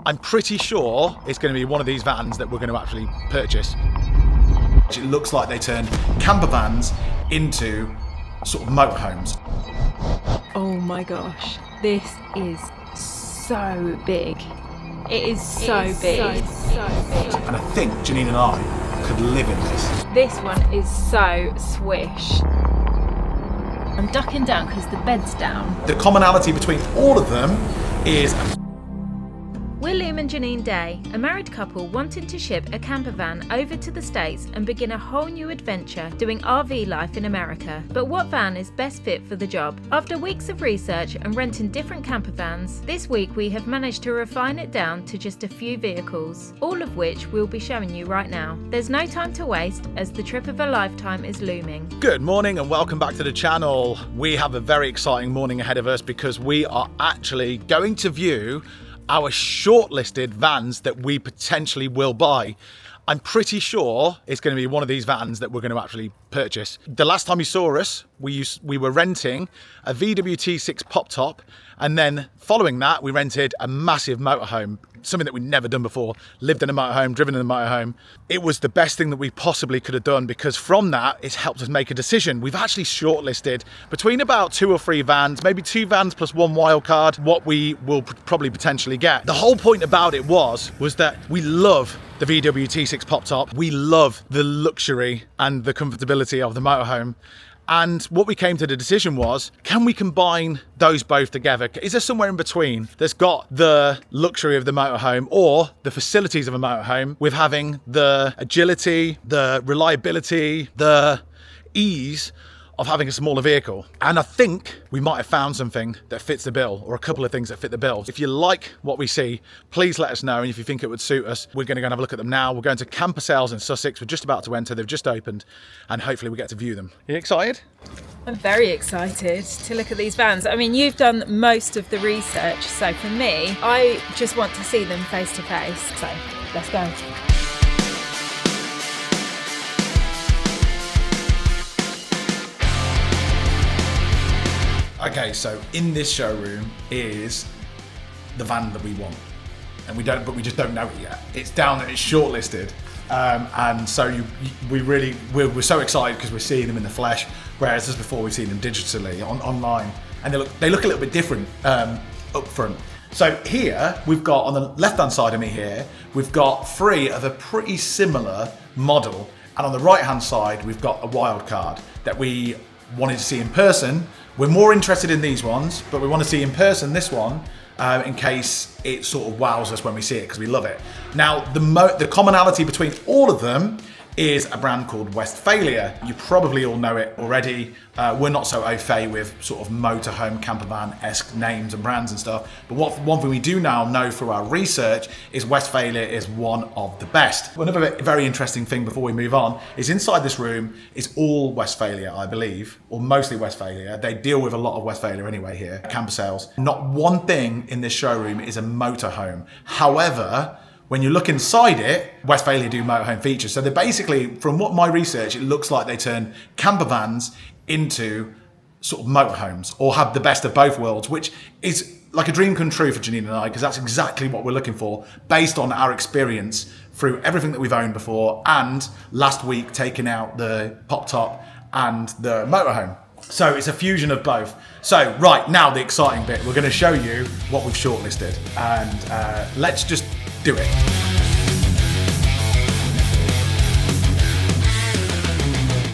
I'm pretty sure it's going to be one of these vans that we're going to actually purchase. It looks like they turned camper vans into sort of motorhomes. Oh my gosh, this is so big. It is so big. And I think Janine and I could live in this. This one is so swish. I'm ducking down because the bed's down. The commonality between all of them is... William and Janine Day, a married couple wanting to ship a camper van over to the States and begin a whole new adventure doing RV life in America. But what van is best fit for the job? After weeks of research and renting different camper vans, this week we have managed to refine it down to just a few vehicles, all of which we'll be showing you right now. There's no time to waste as the trip of a lifetime is looming. Good morning and welcome back to the channel. We have a very exciting morning ahead of us because we are actually going to view our shortlisted vans that we potentially will buy. I'm pretty sure it's going to be one of these vans that we're going to actually purchase. The last time you saw us, we were renting a VW T6 pop top, and then following that, we rented a massive motorhome, something that we'd never done before. Lived in a motorhome, driven in a motorhome. It was the best thing that we possibly could have done because from that, it's helped us make a decision. We've actually shortlisted between about 2 or 3 vans, maybe 2 vans plus 1 wild card, what we will probably potentially get. The whole point about it was that we love the VW T6 pop top. We love the luxury and the comfortability of the motorhome. And what we came to the decision was, can we combine those both together? Is there somewhere in between that's got the luxury of the motorhome or the facilities of a motorhome with having the agility, the reliability, the ease of having a smaller vehicle? And I think we might have found something that fits the bill, or a couple of things that fit the bill. If you like what we see, please let us know. And if you think it would suit us, we're going to go and have a look at them now. We're going to camper sales in Sussex. We're just about to enter. They've just opened and hopefully we get to view them. Are you excited? I'm very excited to look at these vans. I mean, you've done most of the research, so for me, I just want to see them face to face. So let's go. Okay, so in this showroom is the van that we want, and we just don't know it yet. It's down there, it's shortlisted, and so we're so excited because we're seeing them in the flesh, whereas as before we've seen them digitally online, and they look a little bit different up front. So here we've got, on the left hand side of me here, we've got 3 of a pretty similar model, and on the right hand side we've got a wild card that we wanted to see in person. We're more interested in these ones, but we want to see in person this one in case it sort of wows us when we see it, because we love it. Now, the commonality between all of them is a brand called Westfalia. You probably all know it already. We're not so au fait with sort of motorhome campervan-esque names and brands and stuff. But one thing we do now know through our research is Westfalia is one of the best. Another very interesting thing before we move on is inside this room is all Westfalia, I believe, or mostly Westfalia. They deal with a lot of Westfalia anyway here, camper sales. Not one thing in this showroom is a motorhome. However, when you look inside it, Westfalia do motorhome features. So they're basically, from what my research, it looks like they turn camper vans into sort of motorhomes, or have the best of both worlds, which is like a dream come true for Janine and I, because that's exactly what we're looking for based on our experience through everything that we've owned before, and last week taking out the pop top and the motorhome. So it's a fusion of both. So right now, the exciting bit, we're going to show you what we've shortlisted, and let's just do it.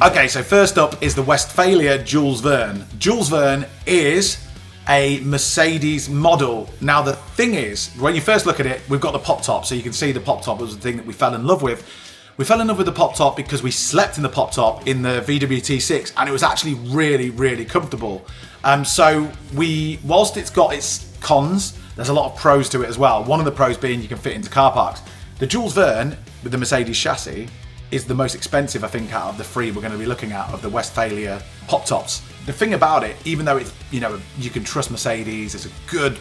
Okay, so first up is the Westfalia Jules Verne. Jules Verne is a Mercedes model. Now the thing is, when you first look at it, we've got the pop top, so you can see the pop top was the thing that we fell in love with. We fell in love with the pop top because we slept in the pop top in the VW T6, and it was actually really, really comfortable. So whilst it's got its cons, there's a lot of pros to it as well. One of the pros being you can fit into car parks. The Jules Verne with the Mercedes chassis is the most expensive, I think, out of the 3 we're going to be looking at of the Westfalia pop tops. The thing about it, even though it's, you can trust Mercedes, it's a good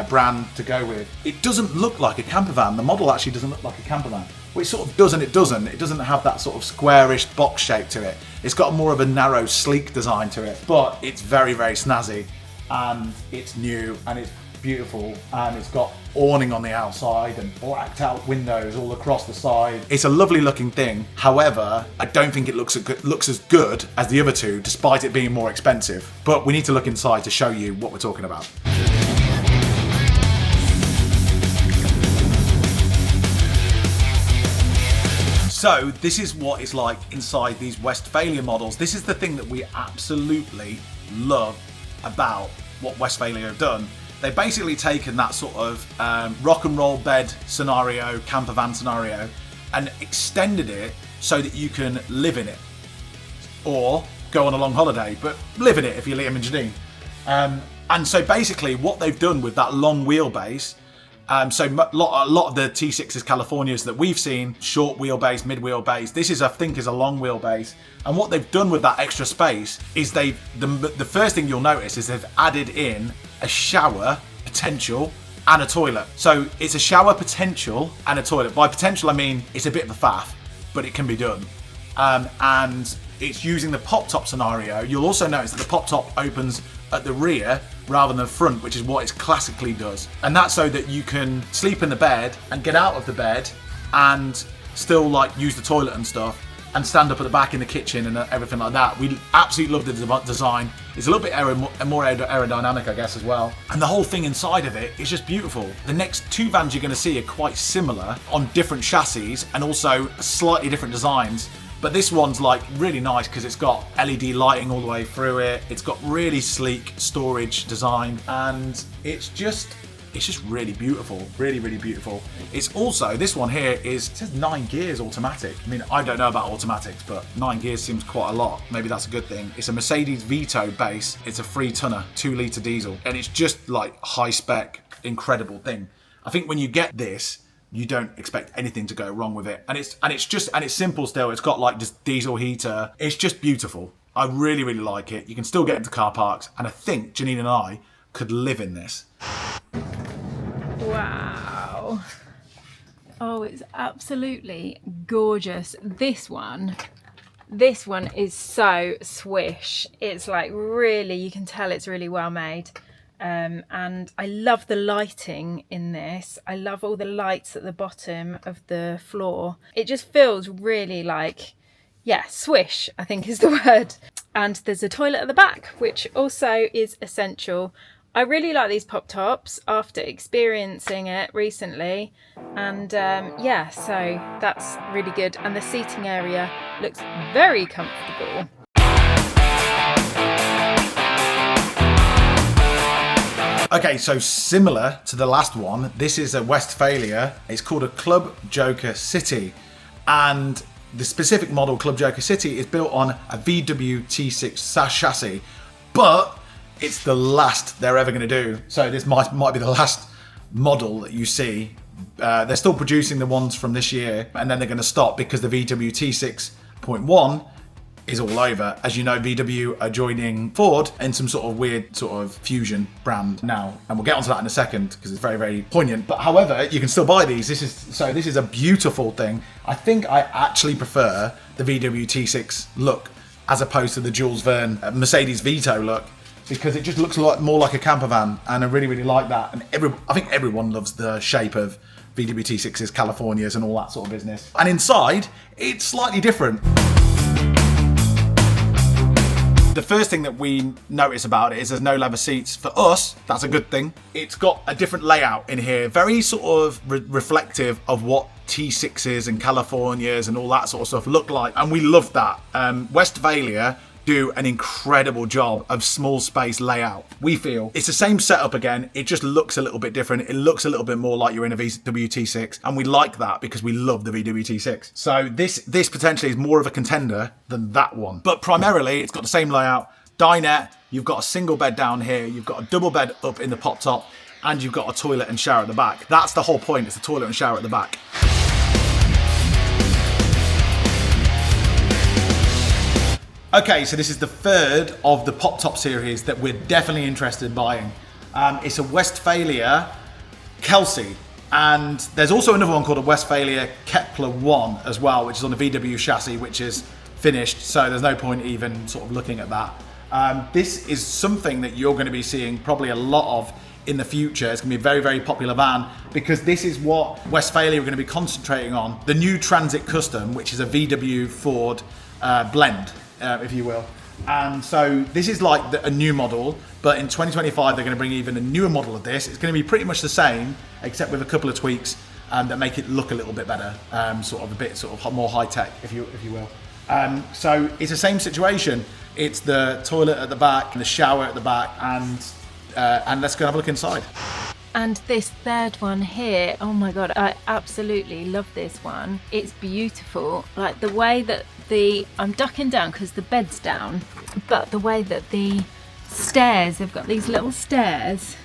brand to go with, it doesn't look like a camper van. The model actually doesn't look like a camper van. Well, it sort of does and it doesn't. It doesn't have that sort of squarish box shape to it. It's got more of a narrow, sleek design to it, but it's very, very snazzy, and it's new, and it's beautiful, and it's got awning on the outside and blacked out windows all across the side. It's a lovely looking thing. However, I don't think it looks as good as the other two, despite it being more expensive. But we need to look inside to show you what we're talking about. So this is what it's like inside these Westfalia models. This is the thing that we absolutely love about what Westfalia have done. They've basically taken that sort of rock and roll bed scenario, camper van scenario, and extended it so that you can live in it or go on a long holiday, but live in it if you're Liam and Janine. And so basically what they've done with that long wheelbase, so a lot of the T6s Californias that we've seen, short wheelbase, mid wheelbase, this is, I think, is a long wheelbase. And what they've done with that extra space is the first thing you'll notice is they've added in a shower potential and a toilet. So it's a shower potential and a toilet. By potential, I mean it's a bit of a faff, but it can be done. And it's using the pop-top scenario. You'll also notice that the pop-top opens at the rear rather than the front, which is what it classically does. And that's so that you can sleep in the bed and get out of the bed and still like use the toilet and stuff and stand up at the back in the kitchen and everything like that. We absolutely love the design. It's a little bit more aerodynamic, I guess, as well. And the whole thing inside of it is just beautiful. The next two vans you're gonna see are quite similar on different chassis and also slightly different designs. But this one's like really nice because it's got LED lighting all the way through it. It's got really sleek storage design, and it's just really beautiful, really, really beautiful. It's also, this one here it says 9 gears automatic. I mean, I don't know about automatics, but 9 gears seems quite a lot. Maybe that's a good thing. It's a Mercedes Vito base. It's a 3-tonner, 2-litre diesel, and it's just like high spec, incredible thing. I think when you get this, you don't expect anything to go wrong with it. And it's simple still. It's got like just diesel heater. It's just beautiful. I really, really like it. You can still get into car parks, and I think Janine and I could live in this. Wow. Oh, it's absolutely gorgeous. This one is so swish. It's like really, you can tell it's really well made. And I love the lighting in this. I love all the lights at the bottom of the floor. It just feels really like, yeah, swish, I think is the word. And there's a toilet at the back, which also is essential. I really like these pop tops after experiencing it recently. And yeah, so that's really good. And the seating area looks very comfortable. Okay, so similar to the last one, this is a Westfalia. It's called a Club Joker City. And the specific model, Club Joker City, is built on a VW T6 chassis. But it's the last they're ever going to do. So this might be the last model that you see. They're still producing the ones from this year, and then they're going to stop because the VW T6.1 is all over. As you know, VW are joining Ford in some sort of weird sort of fusion brand now, and we'll get onto that in a second because it's very, very poignant. But however, you can still buy these. This is a beautiful thing. I think I actually prefer the VW T6 look as opposed to the Jules Verne Mercedes Vito look, because it just looks a lot more like a camper van, and I really, really like that. And I think everyone loves the shape of VW T6s, Californias, and all that sort of business. And inside, it's slightly different. The first thing that we notice about it is there's no leather seats. For us, that's a good thing. It's got a different layout in here, very sort of reflective of what T6s and Californias and all that sort of stuff look like, and we love that. Westfalia do an incredible job of small space layout. We feel it's the same setup again, it just looks a little bit different. It looks a little bit more like you're in a VW T6, and we like that because we love the VW T6. So this potentially is more of a contender than that one, but primarily it's got the same layout. Dinette, you've got a single bed down here, you've got a double bed up in the pop top, and you've got a toilet and shower at the back. That's the whole point, it's the toilet and shower at the back. Okay, so this is the third of the Pop Top series that we're definitely interested in buying. It's a Westfalia Kelsey, and there's also another one called a Westfalia Kepler 1 as well, which is on the VW chassis, which is finished, so there's no point even sort of looking at that. This is something that you're going to be seeing probably a lot of in the future. It's going to be a very, very popular van because this is what Westfalia are going to be concentrating on. The new Transit Custom, which is a VW Ford blend, if you will. And so this is like a new model, but in 2025 they're going to bring even a newer model of this. It's going to be pretty much the same, except with a couple of tweaks that make it look a little bit better, sort of more high tech, if you will. So it's the same situation. It's the toilet at the back, the shower at the back, and let's go have a look inside. And this third one here, oh my God, I absolutely love this one. It's beautiful. Like the way that I'm ducking down because the bed's down, but the way that the stairs, they've got these little stairs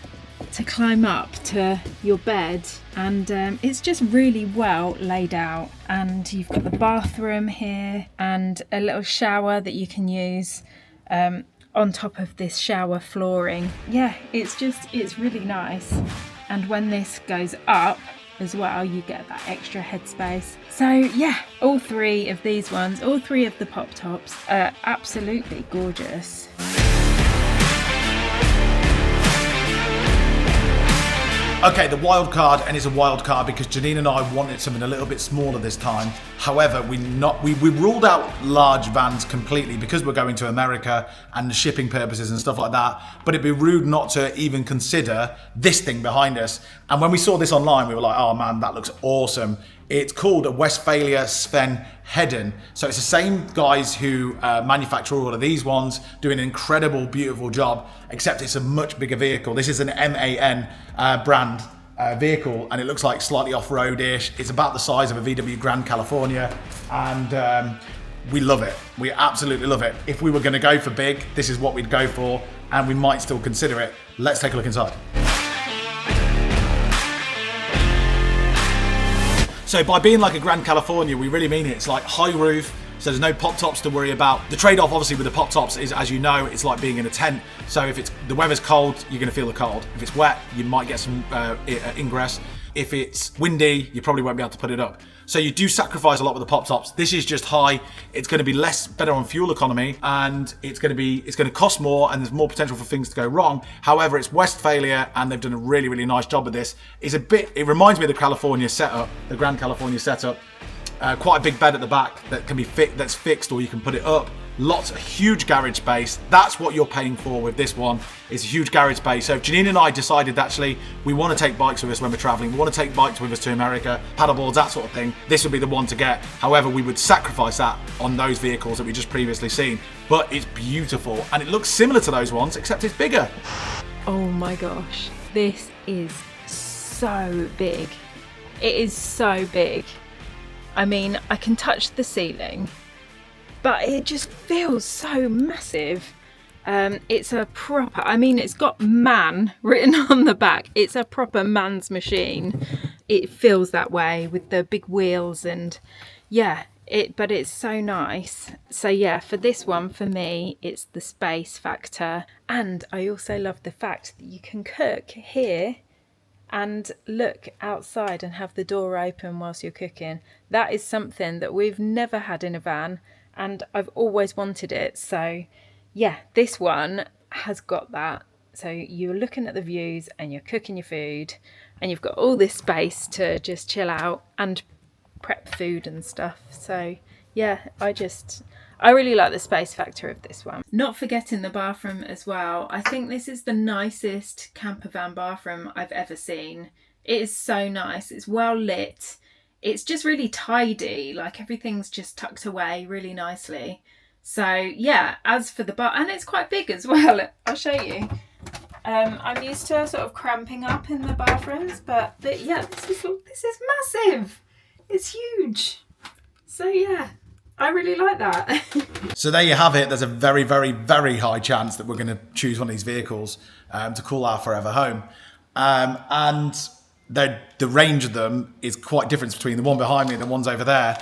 to climb up to your bed, and it's just really well laid out. And you've got the bathroom here and a little shower that you can use on top of this shower flooring. Yeah, it's really nice. And when this goes up as well, you get that extra headspace. So yeah, all three of these ones, all three of the pop tops are absolutely gorgeous. Okay, the wild card, and it's a wild card because Janine and I wanted something a little bit smaller this time. However, we ruled out large vans completely because we're going to America and shipping purposes and stuff like that. But it'd be rude not to even consider this thing behind us. And when we saw this online, we were like, oh man, that looks awesome. It's called a Westfalia Sven Hedin. So it's the same guys who manufacture all of these ones, doing an incredible, beautiful job, except it's a much bigger vehicle. This is an MAN brand vehicle, and it looks like slightly off-roadish. It's about the size of a VW Grand California, and we love it. We absolutely love it. If we were gonna go for big, this is what we'd go for, and we might still consider it. Let's take a look inside. So by being like a Grand California, we really mean it. It's like high roof, so there's no pop tops to worry about. The trade-off obviously with the pop tops is, as you know, it's like being in a tent. So if the weather's cold, you're gonna feel the cold. If it's wet, you might get some ingress. If it's windy, you probably won't be able to put it up. So you do sacrifice a lot with the pop tops. This is just high. It's going to be better on fuel economy, and it's going to cost more, and there's more potential for things to go wrong. However, it's Westfalia, and they've done a really, really nice job with this. It reminds me of the California setup, the Grand California setup. Quite a big bed at the back that can be that's fixed, or you can put it up. Lots of huge garage space. That's what you're paying for with this one. It's a huge garage space. So Janine and I decided actually we want to take bikes with us when we're traveling. We want to take bikes with us to America, paddleboards, that sort of thing. This would be the one to get. However, we would sacrifice that on those vehicles that we just previously seen. But it's beautiful, and it looks similar to those ones, except it's bigger. Oh my gosh, this is so big. It is so big. I mean, I can touch the ceiling, but it just feels so massive. It's a proper, I mean, it's got man written on the back. It's a proper man's machine. It feels that way with the big wheels, and yeah, but it's so nice. So yeah, for this one, for me, it's the space factor. And I also love the fact that you can cook here and look outside and have the door open whilst you're cooking. That is something that we've never had in a van, and I've always wanted it. So yeah, this one has got that. So you're looking at the views and you're cooking your food, and you've got all this space to just chill out and prep food and stuff. So yeah, I really like the space factor of this one. Not forgetting the bathroom as well. I think this is the nicest campervan bathroom I've ever seen. It is so nice. It's well lit. It's just really tidy. Like everything's just tucked away really nicely. So yeah, as for the bath, and it's quite big as well. I'll show you. I'm used to sort of cramping up in the bathrooms, but yeah, this is massive. It's huge. So yeah, I really like that. So there you have it. There's a very, very, very high chance that we're going to choose one of these vehicles to call our forever home. And the range of them is quite different between the one behind me and the ones over there.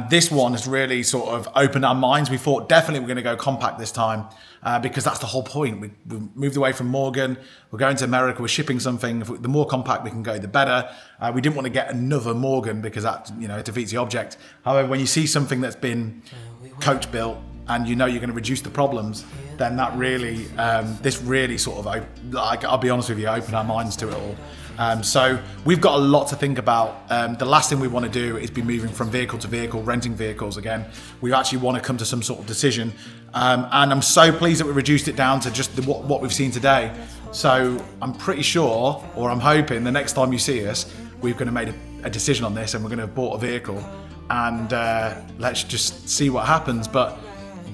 This one has really sort of opened our minds. We thought definitely we're going to go compact this time because that's the whole point. We moved away from Morgan. We're going to America. We're shipping something. The more compact we can go, the better. We didn't want to get another Morgan because that, it defeats the object. However, when you see something that's been coach built, and you know you're going to reduce the problems, then that really, this really sort of, like, I'll be honest with you, opened our minds to it all. So we've got a lot to think about. The last thing we want to do is be moving from vehicle to vehicle, renting vehicles again. We actually want to come to some sort of decision. And I'm so pleased that we reduced it down to just what we've seen today. So I'm pretty sure, or I'm hoping, the next time you see us, we're going to make a decision on this, and we're going to have bought a vehicle, and let's just see what happens. But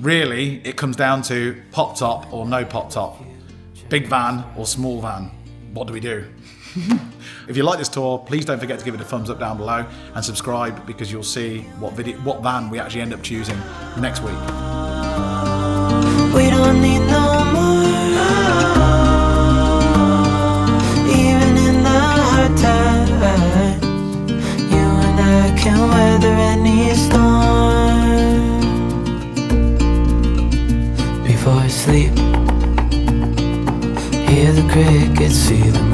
really, it comes down to pop top or no pop top, big van or small van. What do we do? If you like this tour, please don't forget to give it a thumbs up down below and subscribe, because you'll see what van we actually end up choosing next week. We don't need no more, even in the hard times. You and I can weather any storm. Before I sleep, hear the crickets, see the